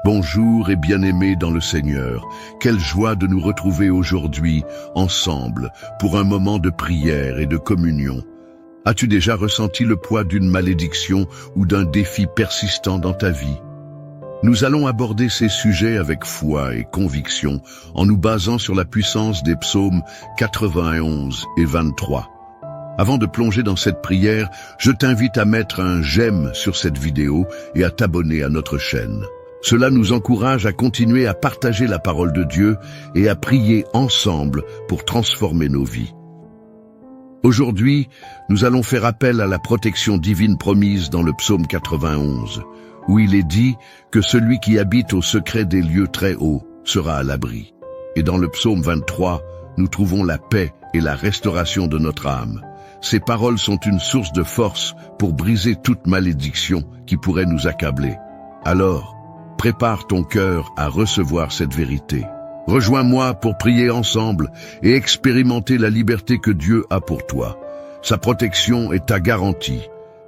Bonjour et bien-aimés dans le Seigneur. Quelle joie de nous retrouver aujourd'hui, ensemble, pour un moment de prière et de communion. As-tu déjà ressenti le poids d'une malédiction ou d'un défi persistant dans ta vie? Nous allons aborder ces sujets avec foi et conviction, en nous basant sur la puissance des psaumes 91 et 23. Avant de plonger dans cette prière, je t'invite à mettre un j'aime sur cette vidéo et à t'abonner à notre chaîne. Cela nous encourage à continuer à partager la parole de Dieu et à prier ensemble pour transformer nos vies. Aujourd'hui, nous allons faire appel à la protection divine promise dans le psaume 91, où il est dit que celui qui habite au secret des lieux très hauts sera à l'abri. Et dans le psaume 23, nous trouvons la paix et la restauration de notre âme. Ces paroles sont une source de force pour briser toute malédiction qui pourrait nous accabler. Alors, prépare ton cœur à recevoir cette vérité. Rejoins-moi pour prier ensemble et expérimenter la liberté que Dieu a pour toi. Sa protection est ta garantie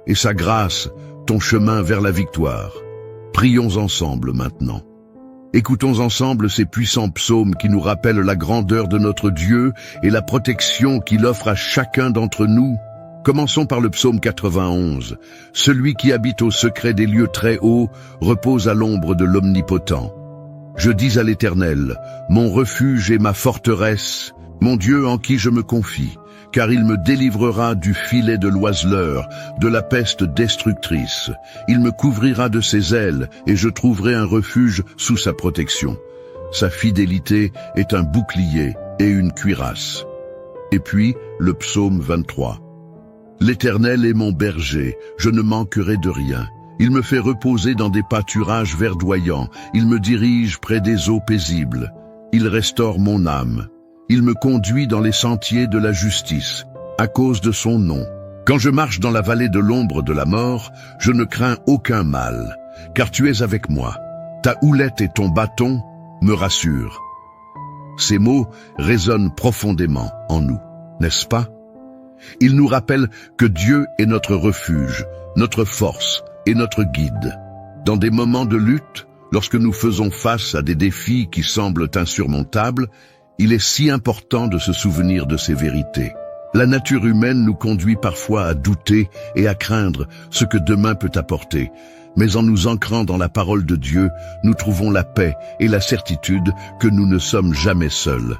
et sa grâce, ton chemin vers la victoire. Prions ensemble maintenant. Écoutons ensemble ces puissants psaumes qui nous rappellent la grandeur de notre Dieu et la protection qu'il offre à chacun d'entre nous. Commençons par le psaume 91. Celui qui habite au secret des lieux très hauts repose à l'ombre de l'Omnipotent. Je dis à l'Éternel, mon refuge et ma forteresse, mon Dieu en qui je me confie, car il me délivrera du filet de l'oiseleur, de la peste destructrice. Il me couvrira de ses ailes et je trouverai un refuge sous sa protection. Sa fidélité est un bouclier et une cuirasse. Et puis, le psaume 23. L'Éternel est mon berger, je ne manquerai de rien. Il me fait reposer dans des pâturages verdoyants, il me dirige près des eaux paisibles. Il restaure mon âme. Il me conduit dans les sentiers de la justice, à cause de son nom. Quand je marche dans la vallée de l'ombre de la mort, je ne crains aucun mal, car tu es avec moi. Ta houlette et ton bâton me rassurent. Ces mots résonnent profondément en nous, n'est-ce pas? Il nous rappelle que Dieu est notre refuge, notre force et notre guide. Dans des moments de lutte, lorsque nous faisons face à des défis qui semblent insurmontables, il est si important de se souvenir de ces vérités. La nature humaine nous conduit parfois à douter et à craindre ce que demain peut apporter. Mais en nous ancrant dans la parole de Dieu, nous trouvons la paix et la certitude que nous ne sommes jamais seuls.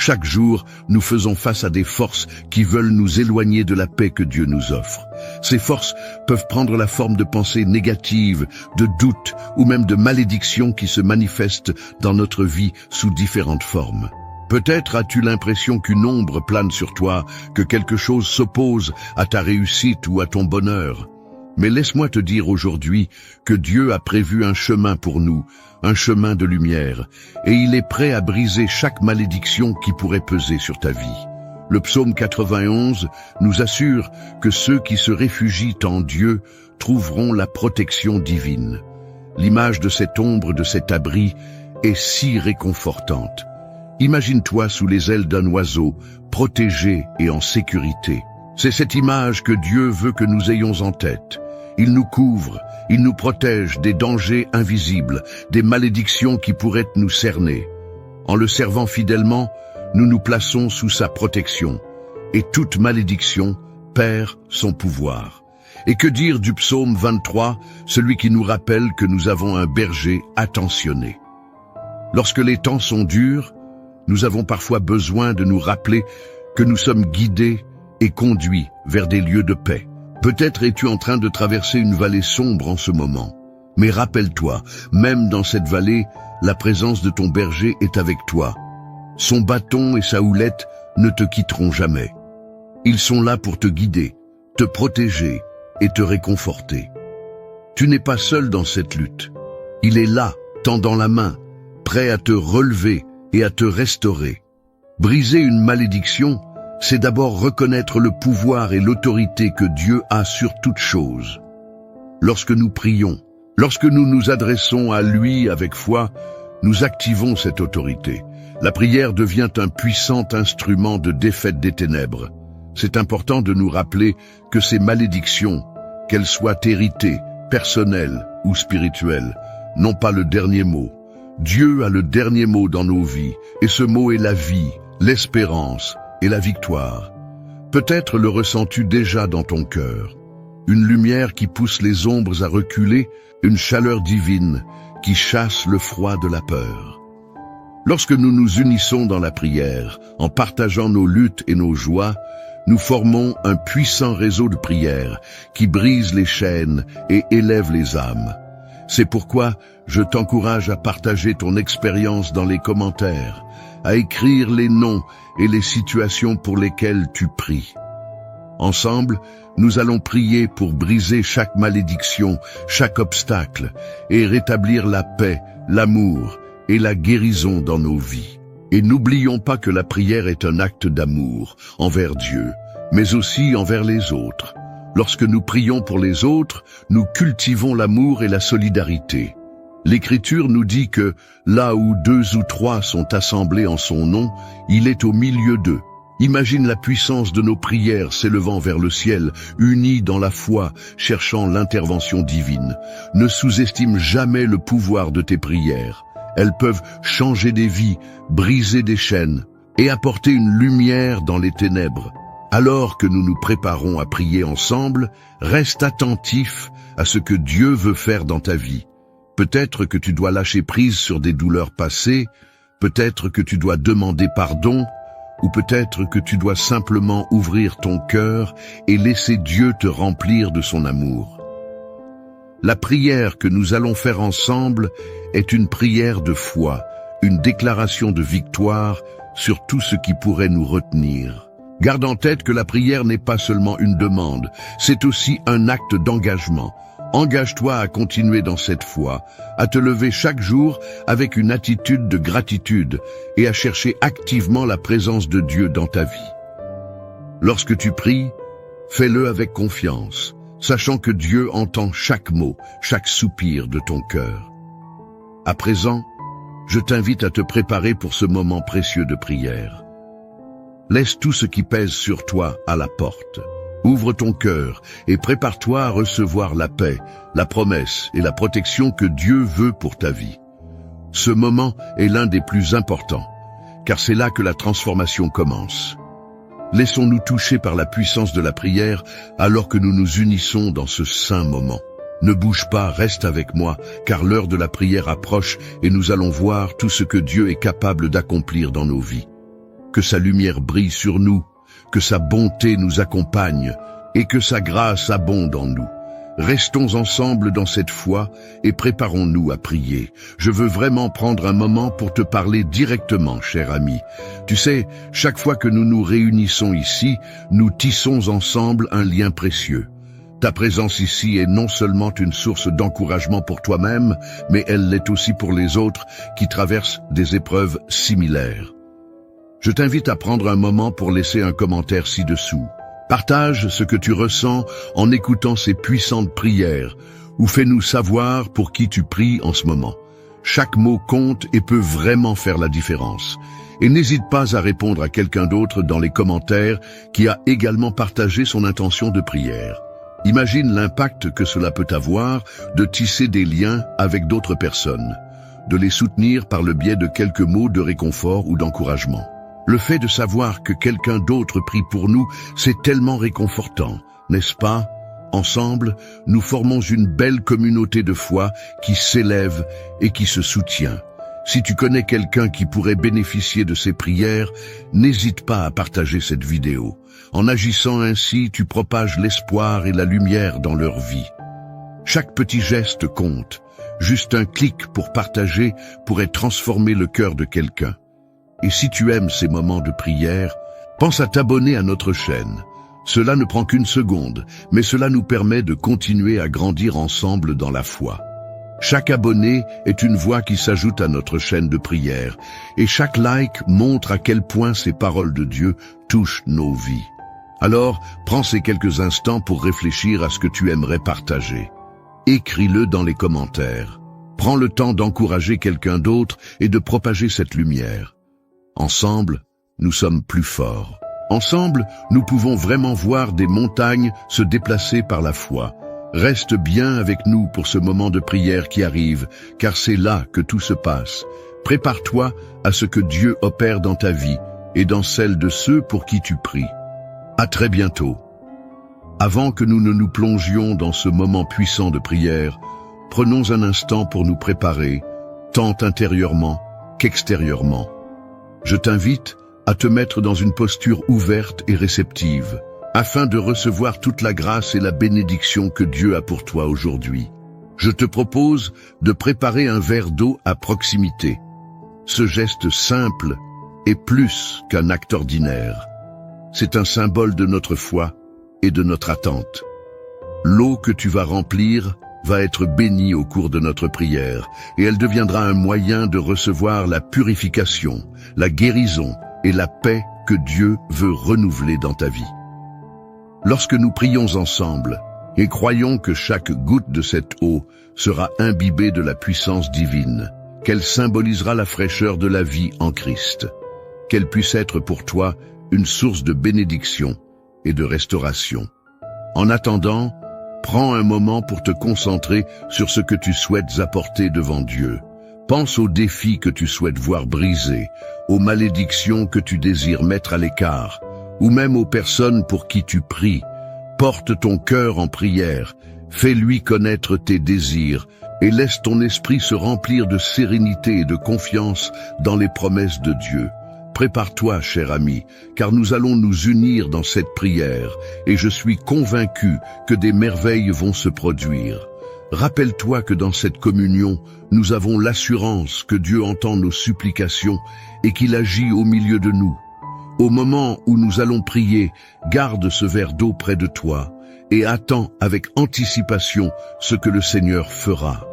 Chaque jour, nous faisons face à des forces qui veulent nous éloigner de la paix que Dieu nous offre. Ces forces peuvent prendre la forme de pensées négatives, de doutes ou même de malédictions qui se manifestent dans notre vie sous différentes formes. Peut-être as-tu l'impression qu'une ombre plane sur toi, que quelque chose s'oppose à ta réussite ou à ton bonheur. Mais laisse-moi te dire aujourd'hui que Dieu a prévu un chemin pour nous, un chemin de lumière, et il est prêt à briser chaque malédiction qui pourrait peser sur ta vie. Le psaume 91 nous assure que ceux qui se réfugient en Dieu trouveront la protection divine. L'image de cette ombre, de cet abri, est si réconfortante. Imagine-toi sous les ailes d'un oiseau, protégé et en sécurité. C'est cette image que Dieu veut que nous ayons en tête. Il nous couvre, il nous protège des dangers invisibles, des malédictions qui pourraient nous cerner. En le servant fidèlement, nous nous plaçons sous sa protection, et toute malédiction perd son pouvoir. Et que dire du psaume 23, celui qui nous rappelle que nous avons un berger attentionné. Lorsque les temps sont durs, nous avons parfois besoin de nous rappeler que nous sommes guidés et conduits vers des lieux de paix. Peut-être es-tu en train de traverser une vallée sombre en ce moment. Mais rappelle-toi, même dans cette vallée, la présence de ton berger est avec toi. Son bâton et sa houlette ne te quitteront jamais. Ils sont là pour te guider, te protéger et te réconforter. Tu n'es pas seul dans cette lutte. Il est là, tendant la main, prêt à te relever et à te restaurer. Briser une malédiction, c'est d'abord reconnaître le pouvoir et l'autorité que Dieu a sur toute chose. Lorsque nous prions, lorsque nous nous adressons à lui avec foi, nous activons cette autorité. La prière devient un puissant instrument de défaite des ténèbres. C'est important de nous rappeler que ces malédictions, qu'elles soient héritées, personnelles ou spirituelles, n'ont pas le dernier mot. Dieu a le dernier mot dans nos vies, et ce mot est la vie, l'espérance et la victoire. Peut-être le ressens-tu déjà dans ton cœur. Une lumière qui pousse les ombres à reculer, une chaleur divine qui chasse le froid de la peur. Lorsque nous nous unissons dans la prière, en partageant nos luttes et nos joies, nous formons un puissant réseau de prières qui brise les chaînes et élève les âmes. C'est pourquoi je t'encourage à partager ton expérience dans les commentaires, à écrire les noms et les situations pour lesquelles tu pries. Ensemble, nous allons prier pour briser chaque malédiction, chaque obstacle, et rétablir la paix, l'amour et la guérison dans nos vies. Et n'oublions pas que la prière est un acte d'amour envers Dieu, mais aussi envers les autres. Lorsque nous prions pour les autres, nous cultivons l'amour et la solidarité. L'Écriture nous dit que là où 2 ou 3 sont assemblés en son nom, il est au milieu d'eux. Imagine la puissance de nos prières s'élevant vers le ciel, unis dans la foi, cherchant l'intervention divine. Ne sous-estime jamais le pouvoir de tes prières. Elles peuvent changer des vies, briser des chaînes et apporter une lumière dans les ténèbres. Alors que nous nous préparons à prier ensemble, reste attentif à ce que Dieu veut faire dans ta vie. Peut-être que tu dois lâcher prise sur des douleurs passées, peut-être que tu dois demander pardon, ou peut-être que tu dois simplement ouvrir ton cœur et laisser Dieu te remplir de son amour. La prière que nous allons faire ensemble est une prière de foi, une déclaration de victoire sur tout ce qui pourrait nous retenir. Garde en tête que la prière n'est pas seulement une demande, c'est aussi un acte d'engagement. Engage-toi à continuer dans cette foi, à te lever chaque jour avec une attitude de gratitude et à chercher activement la présence de Dieu dans ta vie. Lorsque tu pries, fais-le avec confiance, sachant que Dieu entend chaque mot, chaque soupir de ton cœur. À présent, je t'invite à te préparer pour ce moment précieux de prière. Laisse tout ce qui pèse sur toi à la porte. Ouvre ton cœur et prépare-toi à recevoir la paix, la promesse et la protection que Dieu veut pour ta vie. Ce moment est l'un des plus importants, car c'est là que la transformation commence. Laissons-nous toucher par la puissance de la prière alors que nous nous unissons dans ce saint moment. Ne bouge pas, reste avec moi, car l'heure de la prière approche et nous allons voir tout ce que Dieu est capable d'accomplir dans nos vies. Que sa lumière brille sur nous, que sa bonté nous accompagne et que sa grâce abonde en nous. Restons ensemble dans cette foi et préparons-nous à prier. Je veux vraiment prendre un moment pour te parler directement, cher ami. Tu sais, chaque fois que nous nous réunissons ici, nous tissons ensemble un lien précieux. Ta présence ici est non seulement une source d'encouragement pour toi-même, mais elle l'est aussi pour les autres qui traversent des épreuves similaires. Je t'invite à prendre un moment pour laisser un commentaire ci-dessous. Partage ce que tu ressens en écoutant ces puissantes prières ou fais-nous savoir pour qui tu pries en ce moment. Chaque mot compte et peut vraiment faire la différence. Et n'hésite pas à répondre à quelqu'un d'autre dans les commentaires qui a également partagé son intention de prière. Imagine l'impact que cela peut avoir de tisser des liens avec d'autres personnes, de les soutenir par le biais de quelques mots de réconfort ou d'encouragement. Le fait de savoir que quelqu'un d'autre prie pour nous, c'est tellement réconfortant, n'est-ce pas? Ensemble, nous formons une belle communauté de foi qui s'élève et qui se soutient. Si tu connais quelqu'un qui pourrait bénéficier de ces prières, n'hésite pas à partager cette vidéo. En agissant ainsi, tu propages l'espoir et la lumière dans leur vie. Chaque petit geste compte. Juste un clic pour partager pourrait transformer le cœur de quelqu'un. Et si tu aimes ces moments de prière, pense à t'abonner à notre chaîne. Cela ne prend qu'une seconde, mais cela nous permet de continuer à grandir ensemble dans la foi. Chaque abonné est une voix qui s'ajoute à notre chaîne de prière, et chaque like montre à quel point ces paroles de Dieu touchent nos vies. Alors, prends ces quelques instants pour réfléchir à ce que tu aimerais partager. Écris-le dans les commentaires. Prends le temps d'encourager quelqu'un d'autre et de propager cette lumière. Ensemble, nous sommes plus forts. Ensemble, nous pouvons vraiment voir des montagnes se déplacer par la foi. Reste bien avec nous pour ce moment de prière qui arrive, car c'est là que tout se passe. Prépare-toi à ce que Dieu opère dans ta vie et dans celle de ceux pour qui tu pries. À très bientôt. Avant que nous ne nous plongions dans ce moment puissant de prière, prenons un instant pour nous préparer, tant intérieurement qu'extérieurement. Je t'invite à te mettre dans une posture ouverte et réceptive, afin de recevoir toute la grâce et la bénédiction que Dieu a pour toi aujourd'hui. Je te propose de préparer un verre d'eau à proximité. Ce geste simple est plus qu'un acte ordinaire. C'est un symbole de notre foi et de notre attente. L'eau que tu vas remplir va être bénie au cours de notre prière, et elle deviendra un moyen de recevoir la purification, la guérison et la paix que Dieu veut renouveler dans ta vie. Lorsque nous prions ensemble et croyons que chaque goutte de cette eau sera imbibée de la puissance divine, qu'elle symbolisera la fraîcheur de la vie en Christ, qu'elle puisse être pour toi une source de bénédiction et de restauration. En attendant, prends un moment pour te concentrer sur ce que tu souhaites apporter devant Dieu. Pense aux défis que tu souhaites voir brisés, aux malédictions que tu désires mettre à l'écart, ou même aux personnes pour qui tu pries. Porte ton cœur en prière, fais-lui connaître tes désirs et laisse ton esprit se remplir de sérénité et de confiance dans les promesses de Dieu. Prépare-toi, cher ami, car nous allons nous unir dans cette prière et je suis convaincu que des merveilles vont se produire. Rappelle-toi que dans cette communion, nous avons l'assurance que Dieu entend nos supplications et qu'il agit au milieu de nous. Au moment où nous allons prier, garde ce verre d'eau près de toi et attends avec anticipation ce que le Seigneur fera.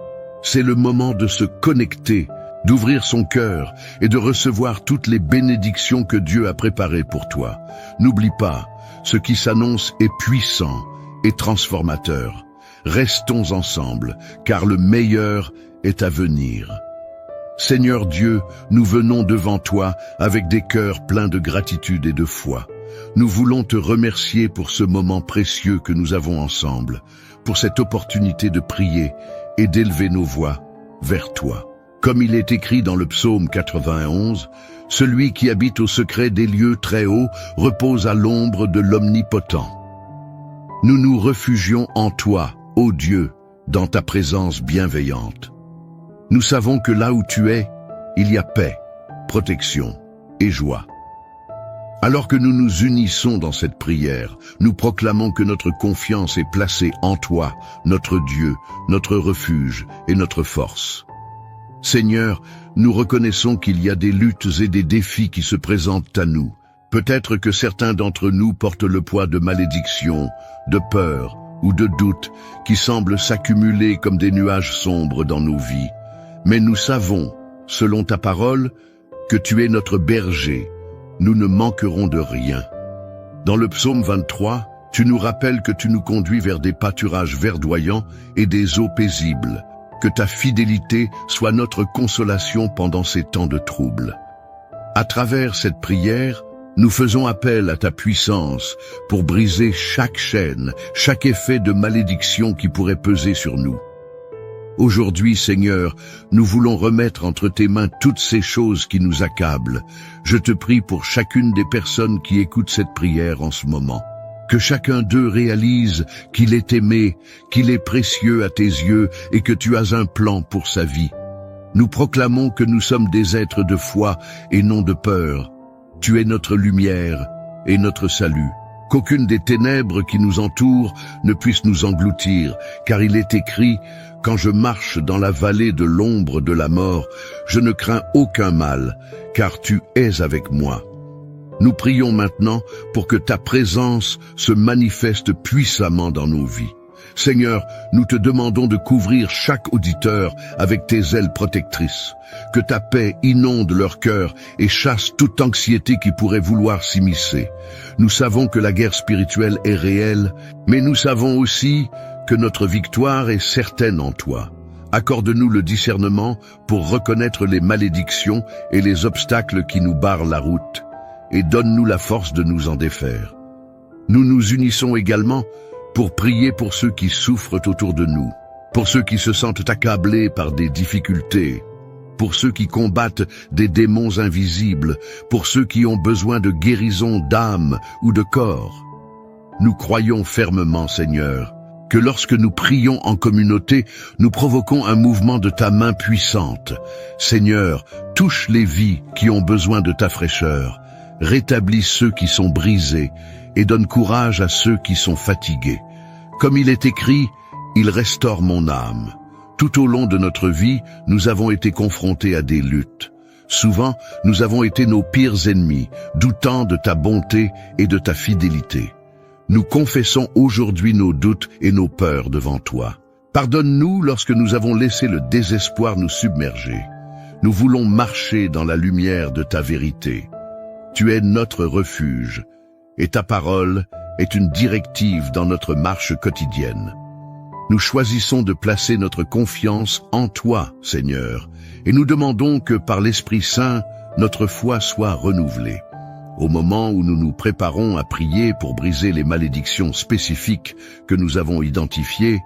C'est le moment de se connecter, d'ouvrir son cœur et de recevoir toutes les bénédictions que Dieu a préparées pour toi. N'oublie pas, ce qui s'annonce est puissant et transformateur. Restons ensemble, car le meilleur est à venir. Seigneur Dieu, nous venons devant toi avec des cœurs pleins de gratitude et de foi. Nous voulons te remercier pour ce moment précieux que nous avons ensemble, pour cette opportunité de prier et d'élever nos voix vers toi. Comme il est écrit dans le psaume 91, « Celui qui habite au secret des lieux très hauts repose à l'ombre de l'Omnipotent. » Nous nous réfugions en toi, ô Dieu, dans ta présence bienveillante. Nous savons que là où tu es, il y a paix, protection et joie. Alors que nous nous unissons dans cette prière, nous proclamons que notre confiance est placée en toi, notre Dieu, notre refuge et notre force. Seigneur, nous reconnaissons qu'il y a des luttes et des défis qui se présentent à nous. Peut-être que certains d'entre nous portent le poids de malédictions, de peur ou de doutes qui semblent s'accumuler comme des nuages sombres dans nos vies. Mais nous savons, selon ta parole, que tu es notre berger. Nous ne manquerons de rien. Dans le psaume 23, tu nous rappelles que tu nous conduis vers des pâturages verdoyants et des eaux paisibles. Que ta fidélité soit notre consolation pendant ces temps de trouble. À travers cette prière, nous faisons appel à ta puissance pour briser chaque chaîne, chaque effet de malédiction qui pourrait peser sur nous. Aujourd'hui, Seigneur, nous voulons remettre entre tes mains toutes ces choses qui nous accablent. Je te prie pour chacune des personnes qui écoutent cette prière en ce moment. Que chacun d'eux réalise qu'il est aimé, qu'il est précieux à tes yeux et que tu as un plan pour sa vie. Nous proclamons que nous sommes des êtres de foi et non de peur. Tu es notre lumière et notre salut. Qu'aucune des ténèbres qui nous entourent ne puisse nous engloutir, car il est écrit « Quand je marche dans la vallée de l'ombre de la mort, je ne crains aucun mal, car tu es avec moi. » Nous prions maintenant pour que ta présence se manifeste puissamment dans nos vies. Seigneur, nous te demandons de couvrir chaque auditeur avec tes ailes protectrices. Que ta paix inonde leur cœur et chasse toute anxiété qui pourrait vouloir s'immiscer. Nous savons que la guerre spirituelle est réelle, mais nous savons aussi que notre victoire est certaine en toi. Accorde-nous le discernement pour reconnaître les malédictions et les obstacles qui nous barrent la route, et donne-nous la force de nous en défaire. Nous nous unissons également pour prier pour ceux qui souffrent autour de nous, pour ceux qui se sentent accablés par des difficultés, pour ceux qui combattent des démons invisibles, pour ceux qui ont besoin de guérison d'âme ou de corps. Nous croyons fermement, Seigneur, que lorsque nous prions en communauté, nous provoquons un mouvement de ta main puissante. Seigneur, touche les vies qui ont besoin de ta fraîcheur, rétablis ceux qui sont brisés et donne courage à ceux qui sont fatigués. Comme il est écrit, il restaure mon âme. Tout au long de notre vie, nous avons été confrontés à des luttes. Souvent, nous avons été nos pires ennemis, doutant de ta bonté et de ta fidélité. Nous confessons aujourd'hui nos doutes et nos peurs devant toi. Pardonne-nous lorsque nous avons laissé le désespoir nous submerger. Nous voulons marcher dans la lumière de ta vérité. Tu es notre refuge, et ta parole est une directive dans notre marche quotidienne. Nous choisissons de placer notre confiance en toi, Seigneur, et nous demandons que par l'Esprit Saint, notre foi soit renouvelée. Au moment où nous nous préparons à prier pour briser les malédictions spécifiques que nous avons identifiées,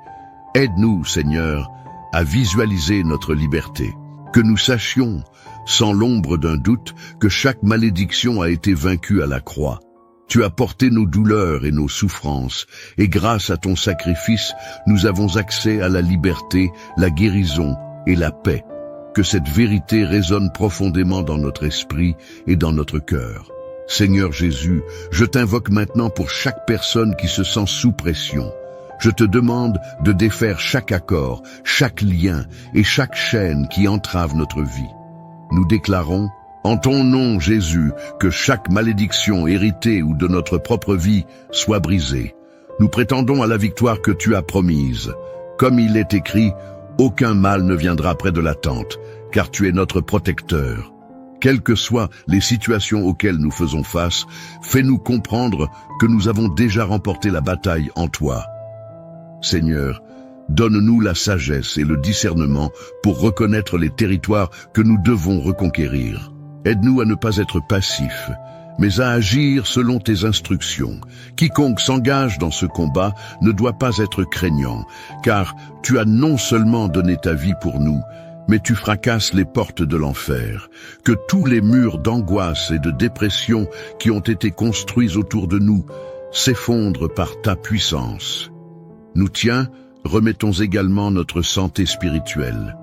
aide-nous, Seigneur, à visualiser notre liberté. Que nous sachions, sans l'ombre d'un doute, que chaque malédiction a été vaincue à la croix. Tu as porté nos douleurs et nos souffrances, et grâce à ton sacrifice, nous avons accès à la liberté, la guérison et la paix. Que cette vérité résonne profondément dans notre esprit et dans notre cœur. Seigneur Jésus, je t'invoque maintenant pour chaque personne qui se sent sous pression. Je te demande de défaire chaque accord, chaque lien et chaque chaîne qui entrave notre vie. Nous déclarons, en ton nom Jésus, que chaque malédiction héritée ou de notre propre vie soit brisée. Nous prétendons à la victoire que tu as promise. Comme il est écrit, aucun mal ne viendra près de la tente, car tu es notre protecteur. Quelles que soient les situations auxquelles nous faisons face, fais-nous comprendre que nous avons déjà remporté la bataille en toi. Seigneur, donne-nous la sagesse et le discernement pour reconnaître les territoires que nous devons reconquérir. Aide-nous à ne pas être passifs, mais à agir selon tes instructions. Quiconque s'engage dans ce combat ne doit pas être craignant, car tu as non seulement donné ta vie pour nous, mais tu fracasses les portes de l'enfer. Que tous les murs d'angoisse et de dépression qui ont été construits autour de nous s'effondrent par ta puissance. Nous tiens, remettons également notre santé spirituelle.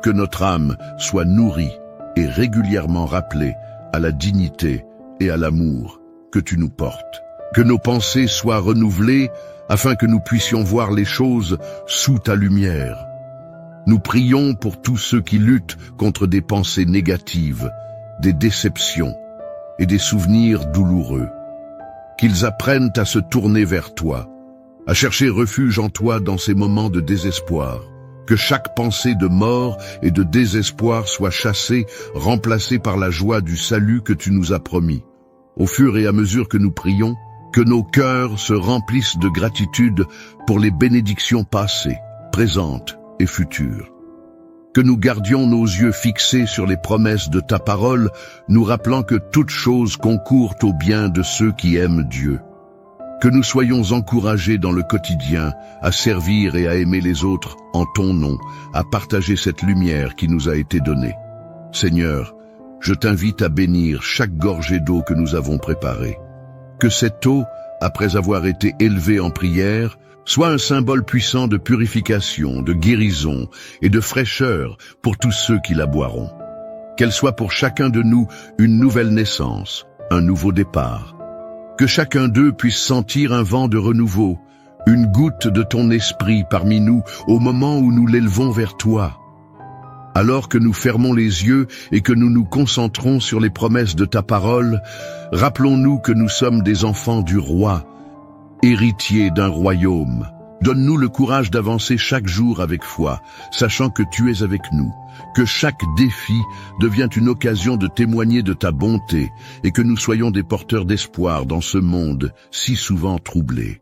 Que notre âme soit nourrie et régulièrement rappelée à la dignité et à l'amour que tu nous portes. Que nos pensées soient renouvelées afin que nous puissions voir les choses sous ta lumière. Nous prions pour tous ceux qui luttent contre des pensées négatives, des déceptions et des souvenirs douloureux. Qu'ils apprennent à se tourner vers toi, à chercher refuge en toi dans ces moments de désespoir. Que chaque pensée de mort et de désespoir soit chassée, remplacée par la joie du salut que tu nous as promis. Au fur et à mesure que nous prions, que nos cœurs se remplissent de gratitude pour les bénédictions passées, présentes et futures. Que nous gardions nos yeux fixés sur les promesses de ta parole, nous rappelant que toutes choses concourent au bien de ceux qui aiment Dieu. Que nous soyons encouragés dans le quotidien à servir et à aimer les autres en ton nom, à partager cette lumière qui nous a été donnée. Seigneur, je t'invite à bénir chaque gorgée d'eau que nous avons préparée. Que cette eau, après avoir été élevée en prière, soit un symbole puissant de purification, de guérison et de fraîcheur pour tous ceux qui la boiront. Qu'elle soit pour chacun de nous une nouvelle naissance, un nouveau départ. Que chacun d'eux puisse sentir un vent de renouveau, une goutte de ton esprit parmi nous au moment où nous l'élevons vers toi. Alors que nous fermons les yeux et que nous nous concentrons sur les promesses de ta parole, rappelons-nous que nous sommes des enfants du roi, héritiers d'un royaume. Donne-nous le courage d'avancer chaque jour avec foi, sachant que tu es avec nous, que chaque défi devienne une occasion de témoigner de ta bonté et que nous soyons des porteurs d'espoir dans ce monde si souvent troublé.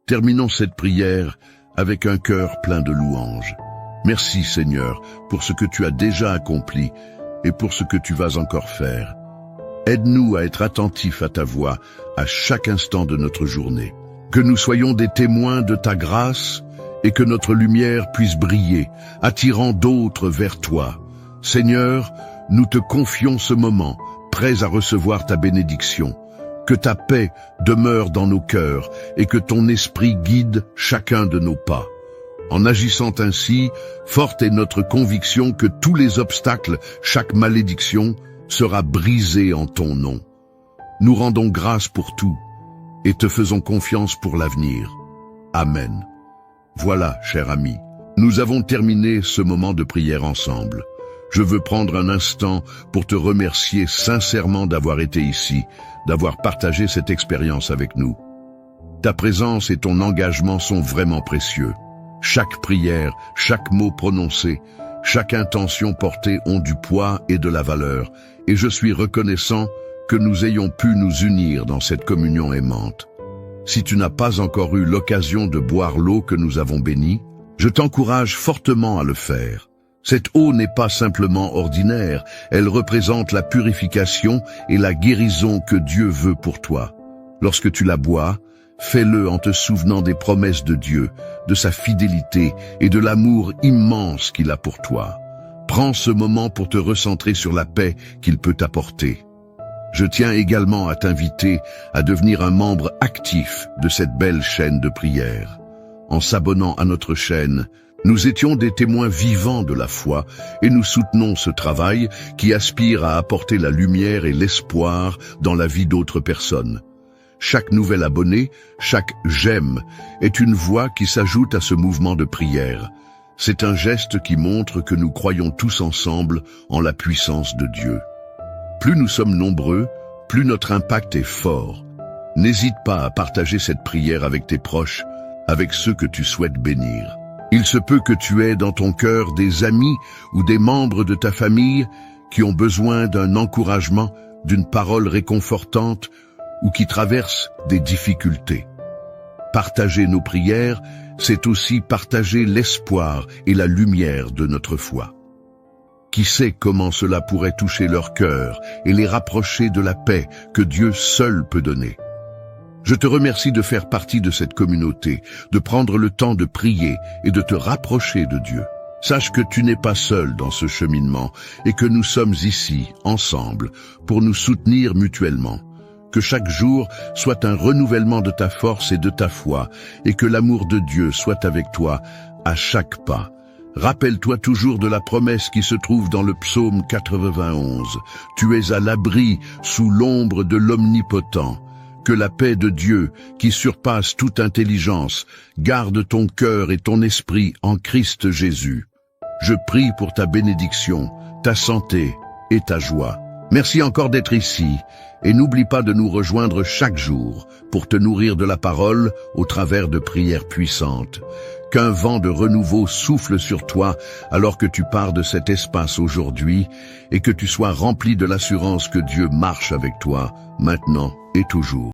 Terminons cette prière avec un cœur plein de louanges. Merci Seigneur pour ce que tu as déjà accompli et pour ce que tu vas encore faire. Aide-nous à être attentifs à ta voix à chaque instant de notre journée. Que nous soyons des témoins de ta grâce et que notre lumière puisse briller, attirant d'autres vers toi. Seigneur, nous te confions ce moment, prêts à recevoir ta bénédiction. Que ta paix demeure dans nos cœurs et que ton esprit guide chacun de nos pas. En agissant ainsi, forte est notre conviction que tous les obstacles, chaque malédiction, sera brisée en ton nom. Nous rendons grâce pour tout et te faisons confiance pour l'avenir. Amen. Voilà, cher ami, nous avons terminé ce moment de prière ensemble. Je veux prendre un instant pour te remercier sincèrement d'avoir été ici, d'avoir partagé cette expérience avec nous. Ta présence et ton engagement sont vraiment précieux. Chaque prière, chaque mot prononcé, chaque intention portée ont du poids et de la valeur, et je suis reconnaissant que nous ayons pu nous unir dans cette communion aimante. Si tu n'as pas encore eu l'occasion de boire l'eau que nous avons bénie, je t'encourage fortement à le faire. Cette eau n'est pas simplement ordinaire, elle représente la purification et la guérison que Dieu veut pour toi. Lorsque tu la bois, fais-le en te souvenant des promesses de Dieu, de sa fidélité et de l'amour immense qu'il a pour toi. Prends ce moment pour te recentrer sur la paix qu'il peut t'apporter. Je tiens également à t'inviter à devenir un membre actif de cette belle chaîne de prière. En s'abonnant à notre chaîne, nous étions des témoins vivants de la foi et nous soutenons ce travail qui aspire à apporter la lumière et l'espoir dans la vie d'autres personnes. Chaque nouvel abonné, chaque j'aime est une voix qui s'ajoute à ce mouvement de prière. C'est un geste qui montre que nous croyons tous ensemble en la puissance de Dieu. Plus nous sommes nombreux, plus notre impact est fort. N'hésite pas à partager cette prière avec tes proches, avec ceux que tu souhaites bénir. Il se peut que tu aies dans ton cœur des amis ou des membres de ta famille qui ont besoin d'un encouragement, d'une parole réconfortante ou qui traversent des difficultés. Partager nos prières, c'est aussi partager l'espoir et la lumière de notre foi. Qui sait comment cela pourrait toucher leur cœur et les rapprocher de la paix que Dieu seul peut donner. Je te remercie de faire partie de cette communauté, de prendre le temps de prier et de te rapprocher de Dieu. Sache que tu n'es pas seul dans ce cheminement et que nous sommes ici, ensemble, pour nous soutenir mutuellement. Que chaque jour soit un renouvellement de ta force et de ta foi et que l'amour de Dieu soit avec toi à chaque pas. Rappelle-toi toujours de la promesse qui se trouve dans le psaume 91. Tu es à l'abri sous l'ombre de l'Omnipotent. Que la paix de Dieu, qui surpasse toute intelligence, garde ton cœur et ton esprit en Christ Jésus. Je prie pour ta bénédiction, ta santé et ta joie. Merci encore d'être ici et n'oublie pas de nous rejoindre chaque jour pour te nourrir de la parole au travers de prières puissantes. Qu'un vent de renouveau souffle sur toi alors que tu pars de cet espace aujourd'hui et que tu sois rempli de l'assurance que Dieu marche avec toi maintenant et toujours.